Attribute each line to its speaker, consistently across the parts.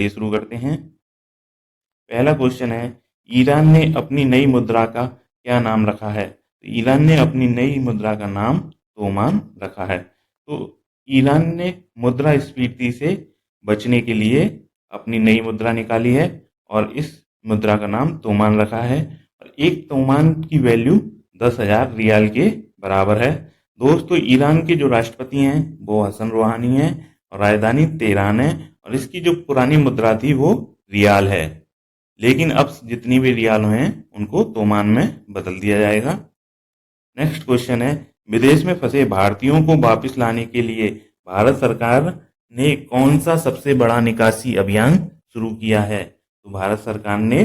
Speaker 1: ये शुरू करते हैं। पहला क्वेश्चन है, ईरान ने अपनी नई मुद्रा का क्या नाम रखा है? तो ईरान ने अपनी नई मुद्रा का नाम तोमान रखा है। तो ईरान ने मुद्रास्फीति से बचने के लिए अपनी नई मुद्रा निकाली है और इस मुद्रा का नाम तोमान रखा है और एक तोमान की वैल्यू 10,000 रियाल के बराबर है। दोस्तों, ईरान के जो राष्ट्रपति हैं वो हसन रूहानी हैं और राजधानी तेहरान है और इसकी जो पुरानी मुद्रा थी वो रियाल है, लेकिन अब जितनी भी रियाल हैं उनको तोमान में बदल दिया जाएगा। नेक्स्ट क्वेश्चन है, विदेश में फंसे भारतीयों को वापस लाने के लिए भारत सरकार ने कौन सा सबसे बड़ा निकासी अभियान शुरू किया है? तो भारत सरकार ने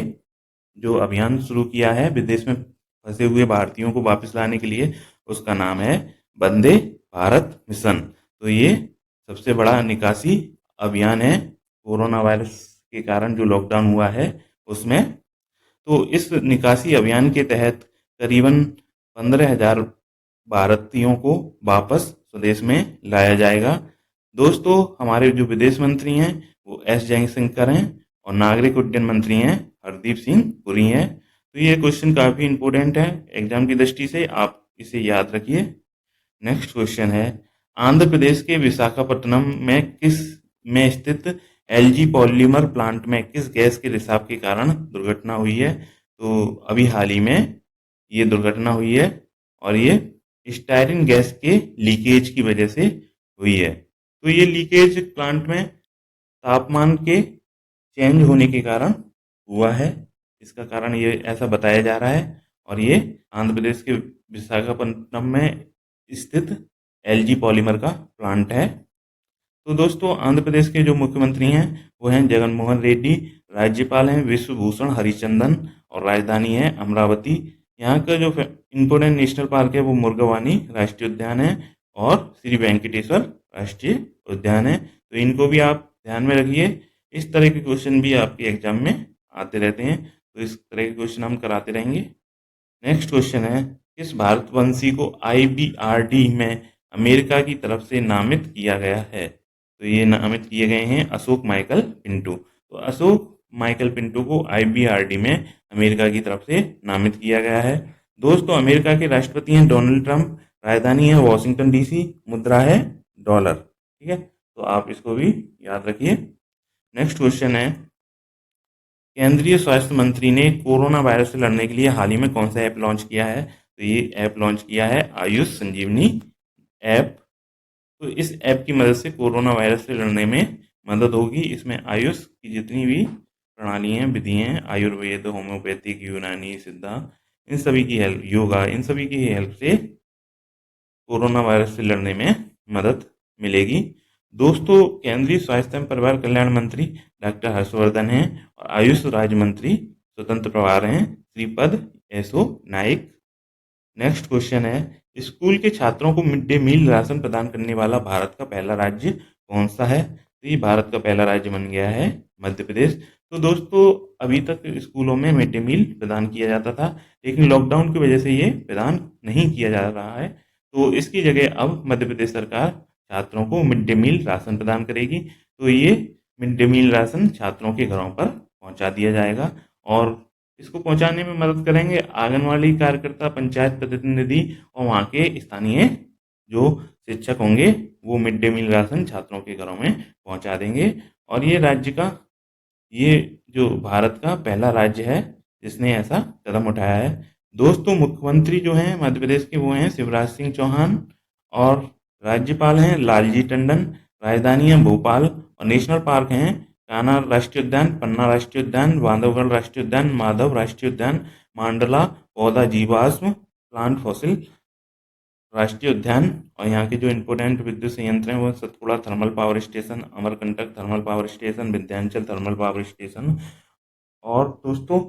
Speaker 1: जो अभियान शुरू किया है विदेश में फंसे हुए भारतीयों को वापस लाने के लिए, उसका नाम है वंदे भारत मिशन। तो ये सबसे बड़ा निकासी अभियान है कोरोना वायरस के कारण जो लॉकडाउन हुआ है उसमें। तो इस निकासी अभियान के तहत करीबन 15,000 भारतीयों को वापस स्वदेश में लाया जाएगा। दोस्तों, हमारे जो विदेश मंत्री हैं वो एस जयशंकर हैं और नागरिक उड्डयन मंत्री हैं हरदीप सिंह पुरी हैं। तो ये क्वेश्चन काफ़ी इंपॉर्टेंट है एग्जाम की दृष्टि से, आप इसे याद रखिए। नेक्स्ट क्वेश्चन है, आंध्र प्रदेश के विशाखापट्टनम में स्थित एलजी पॉलीमर प्लांट में किस गैस के रिसाव के कारण दुर्घटना हुई है? तो अभी हाल ही में ये दुर्घटना हुई है और ये स्टायरिन गैस के लीकेज की वजह से हुई है। तो ये लीकेज प्लांट में तापमान के चेंज होने के कारण हुआ है, इसका कारण ये ऐसा बताया जा रहा है और ये आंध्र प्रदेश के विशाखापट्टनम में स्थित एलजी पॉलीमर का प्लांट है। तो दोस्तों, आंध्र प्रदेश के जो मुख्यमंत्री हैं वो हैं जगन मोहन रेड्डी, राज्यपाल हैं विश्वभूषण हरिचंदन और राजधानी है अमरावती। यहाँ का जो इम्पोर्टेंट नेशनल पार्क है वो मुर्गावानी राष्ट्रीय उद्यान है और श्री वेंकटेश्वर राष्ट्रीय उद्यान है। तो इनको भी आप ध्यान में रखिए, इस तरह के क्वेश्चन भी आपके एग्जाम में आते रहते हैं, तो इस तरह के क्वेश्चन हम कराते रहेंगे। नेक्स्ट क्वेश्चन है, किस भारतवंशी को IBRD में अमेरिका की तरफ से नामित किया गया है? तो ये नामित किए गए हैं अशोक माइकल पिंटू। तो अशोक माइकल पिंटू को IBRD में अमेरिका की तरफ से नामित किया गया है। दोस्तों, अमेरिका के राष्ट्रपति हैं डोनाल्ड ट्रंप, राजधानी है वॉशिंगटन DC, मुद्रा है डॉलर। ठीक है, तो आप इसको भी याद रखिए। नेक्स्ट क्वेश्चन है, केंद्रीय स्वास्थ्य मंत्री ने कोरोना वायरस से लड़ने के लिए हाल ही में कौन सा ऐप लॉन्च किया है? तो ये ऐप लॉन्च किया है आयुष संजीवनी ऐप। तो इस ऐप की मदद से कोरोना वायरस से लड़ने में मदद होगी। इसमें आयुष की जितनी भी प्रणाली हैं, विधि हैं, आयुर्वेद, होम्योपैथिक, यूनानी, सिद्धा, इन सभी की हेल्प, योगा, इन सभी की हेल्प से कोरोना वायरस से लड़ने में मदद मिलेगी। दोस्तों, केंद्रीय स्वास्थ्य एवं परिवार कल्याण मंत्री डॉक्टर हर्षवर्धन हैं और आयुष राज्य मंत्री स्वतंत्र प्रभार हैं श्रीपद यसो नाइक। नेक्स्ट क्वेश्चन है, स्कूल के छात्रों को मिड डे मील राशन प्रदान करने वाला भारत का पहला राज्य कौन सा है? तो ये भारत का पहला राज्य बन गया है मध्य प्रदेश। तो दोस्तों, अभी तक स्कूलों में मिड डे मील प्रदान किया जाता था, लेकिन लॉकडाउन की वजह से ये प्रदान नहीं किया जा रहा है। तो इसकी जगह अब मध्य प्रदेश सरकार छात्रों को मिड डे मील राशन प्रदान करेगी। तो ये मिड डे मील राशन छात्रों के घरों पर पहुंचा दिया जाएगा और इसको पहुंचाने में मदद करेंगे आंगनवाड़ी कार्यकर्ता, पंचायत प्रतिनिधि और वहाँ के स्थानीय जो शिक्षक होंगे, वो मिड डे मील राशन छात्रों के घरों में पहुंचा देंगे। और ये जो भारत का पहला राज्य है जिसने ऐसा कदम उठाया है। दोस्तों, मुख्यमंत्री जो हैं मध्य प्रदेश के वो हैं शिवराज सिंह चौहान और राज्यपाल हैं लालजी टंडन, राजधानी है भोपाल और नेशनल पार्क हैं कान्हा राष्ट्रीय उद्यान, पन्ना राष्ट्रीय उद्यान, बांधवगढ़ राष्ट्रीय उद्यान, माधव राष्ट्रीय उद्यान, मांडला पौधा जीवाश्म प्लांट फॉसिल राष्ट्रीय उद्यान। और यहाँ के जो इम्पोर्टेंट विद्युत संयंत्र हैं वो Satpura thermal power station, Amarkantak thermal power station, Vindhyachal thermal power station. और दोस्तों,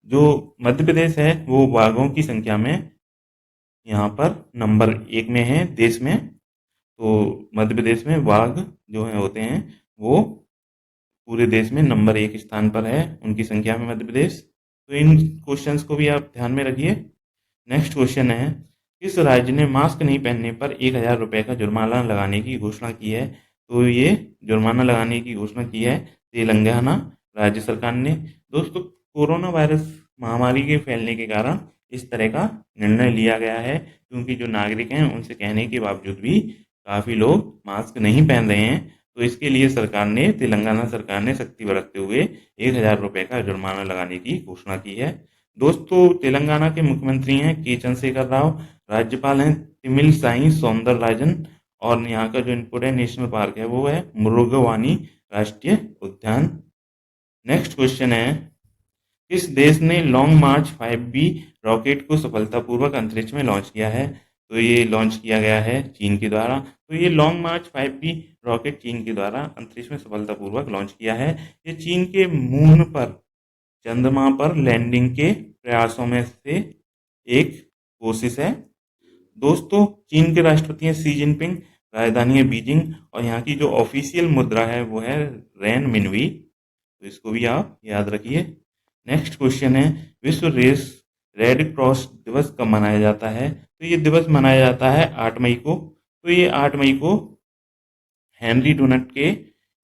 Speaker 1: जो मध्य प्रदेश है वो बाघों की संख्या में यहाँ पर नंबर 1 में है देश में। तो मध्य प्रदेश में बाघ जो है होते हैं वो पूरे देश में नंबर 1 स्थान पर है उनकी संख्या में मध्य प्रदेश। तो इन क्वेश्चंस को भी आप ध्यान में रखिए। नेक्स्ट क्वेश्चन है, किस राज्य ने मास्क नहीं पहनने पर 1,000 रुपये का जुर्माना लगाने की घोषणा की है? तो ये जुर्माना लगाने की घोषणा की है तेलंगाना राज्य सरकार ने। दोस्तों, कोरोना वायरस महामारी के फैलने के कारण इस तरह का निर्णय लिया गया है, क्योंकि जो नागरिक हैं उनसे कहने के बावजूद भी काफ़ी लोग मास्क नहीं पहन रहे हैं। तो इसके लिए तेलंगाना सरकार ने सख्ती बरतते हुए 1,000 रुपये का जुर्माना लगाने की घोषणा की है। दोस्तों, तेलंगाना के मुख्यमंत्री हैं के चंद्रशेखर राव, राज्यपाल हैं तमिलिसाई सौंदरराजन, और यहाँ का जो इम्पोर्टेंट नेशनल पार्क है वो है मुरुगवानी राष्ट्रीय उद्यान। नेक्स्ट क्वेश्चन है, किस देश ने लॉन्ग मार्च 5B रॉकेट को सफलतापूर्वक अंतरिक्ष में लॉन्च किया है? तो ये लॉन्च किया गया है चीन के द्वारा। तो ये लॉन्ग मार्च 5B रॉकेट चीन के द्वारा अंतरिक्ष में सफलतापूर्वक लॉन्च किया है। ये चीन के मून पर चंद्रमा पर लैंडिंग के प्रयासों में से एक कोशिश है। दोस्तों, चीन के राष्ट्रपति हैं शी जिनपिंग, राजधानी है बीजिंग, और यहाँ की जो ऑफिशियल मुद्रा है वो है रेन मिनवी। तो इसको भी आप याद रखिए। नेक्स्ट क्वेश्चन है, विश्व रेड क्रॉस दिवस कब मनाया जाता है? तो ये दिवस मनाया जाता है 8 मई को। तो ये 8 मई को हेनरी डोनट के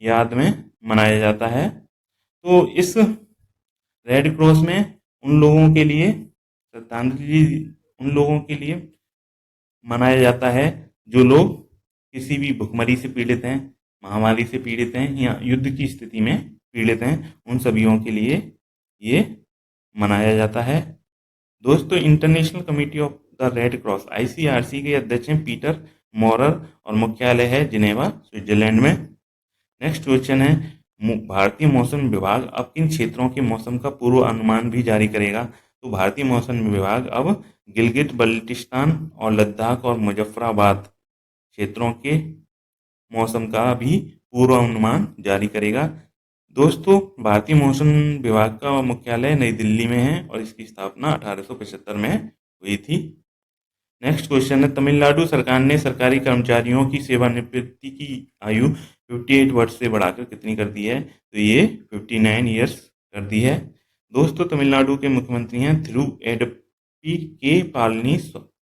Speaker 1: याद में मनाया जाता है। तो इस रेड क्रॉस में उन लोगों के लिए श्रद्धांजलि उन लोगों के लिए मनाया जाता है जो लोग किसी भी भुखमरी से पीड़ित हैं, महामारी से पीड़ित हैं या युद्ध की स्थिति में पीड़ित हैं, उन सभी के लिए ये मनाया जाता है। दोस्तों, international committee of the red cross ICRC के अध्यक्ष हैं पीटर मॉरर, और मुख्यालय है जिनेवा, स्विट्जरलैंड में। नेक्स्ट क्वेश्चन है, भारतीय मौसम विभाग अब किन क्षेत्रों के मौसम का पूर्व अनुमान भी जारी करेगा? तो भारतीय मौसम विभाग अब गिलगित बल्टिस्तान और लद्दाख और मुजफ्फराबाद क्षेत्रों के मौसम का भी पूर्व अनुमान जारी करेगा। दोस्तों, भारतीय मौसम विभाग का मुख्यालय नई दिल्ली में है और इसकी स्थापना 1875 में हुई थी। नेक्स्ट क्वेश्चन है, तमिलनाडु सरकार ने सरकारी कर्मचारियों की सेवानिवृत्ति की आयु 58 वर्ष से बढ़ाकर कितनी कर दी है? तो ये 59 ईयर्स कर दी है। दोस्तों, तमिलनाडु के मुख्यमंत्री हैं थिरुएडप्पी के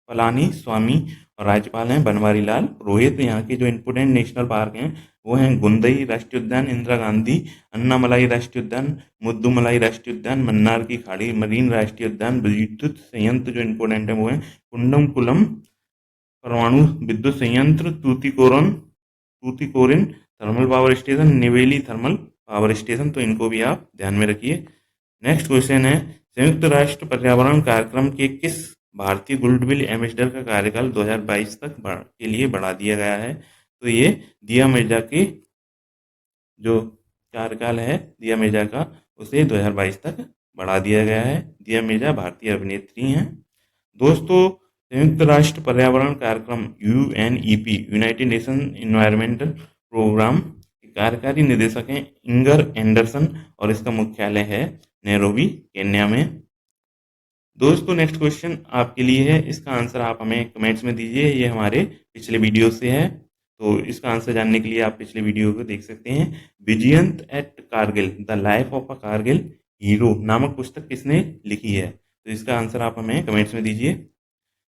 Speaker 1: पलानी स्वामी, और राज्यपाल हैं बनवारी लाल पुरोहित। यहाँ के जो इम्पोर्टेंट नेशनल पार्क हैं वो हैं गुंदई राष्ट्रीय उद्यान, इंदिरा गांधी अन्नामलाई राष्ट्रीय उद्यान, मुद्दुमलाई राष्ट्रीय उद्यान, मन्नार की खाड़ी मरीन राष्ट्रीय उद्यान, विद्युत संयंत्र जो इम्पोर्टेंट है वो है कुंडमकुलम परमाणु विद्युत संयंत्र, Tuticorin thermal power station, Neyveli thermal power station. तो इनको भी आप ध्यान में रखिए। नेक्स्ट क्वेश्चन है, संयुक्त राष्ट्र पर्यावरण कार्यक्रम के किस भारतीय गुडविल एम्बेसडर का कार्यकाल 2022 तक के लिए बढ़ा दिया गया है? तो ये दिया मिर्जा के जो कार्यकाल है दिया मिर्जा का, उसे 2022 तक बढ़ा दिया गया है। दिया मिर्जा भारतीय अभिनेत्री हैं। दोस्तों, संयुक्त राष्ट्र पर्यावरण कार्यक्रम UNEP United Nation Environmental Programme के कार्यकारी निदेशक हैं इंगर एंडरसन, और इसका मुख्यालय है नैरोबी, केन्या में। दोस्तों, नेक्स्ट क्वेश्चन आपके लिए है, इसका आंसर आप हमें कमेंट्स में दीजिए। ये हमारे पिछले वीडियो से है, तो इसका आंसर जानने के लिए आप पिछले वीडियो को देख सकते हैं। Vijyant at Kargil the life of a Kargil hero नामक पुस्तक किसने लिखी है? तो इसका आंसर आप हमें कमेंट्स में दीजिए।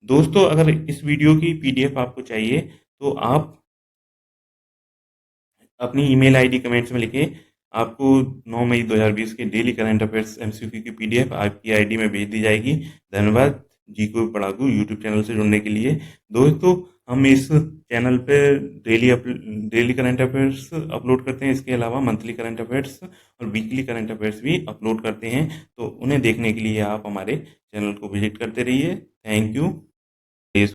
Speaker 1: दोस्तों, अगर इस वीडियो की PDF आपको चाहिए तो आप अपनी ईमेल आईडी कमेंट्स में लिखें। आपको 9 मई 2020 के डेली करंट अफेयर्स MCQ की PDF आपकी आईडी में भेज दी जाएगी। धन्यवाद जीको पढ़ाकू यूट्यूब चैनल से जुड़ने के लिए। दोस्तों, हम इस चैनल पे डेली करंट अफेयर्स अपलोड करते हैं। इसके अलावा मंथली करंट अफेयर्स और वीकली करंट अफेयर्स भी अपलोड करते हैं। तो उन्हें देखने के लिए आप हमारे चैनल को विजिट करते रहिए। Thank you.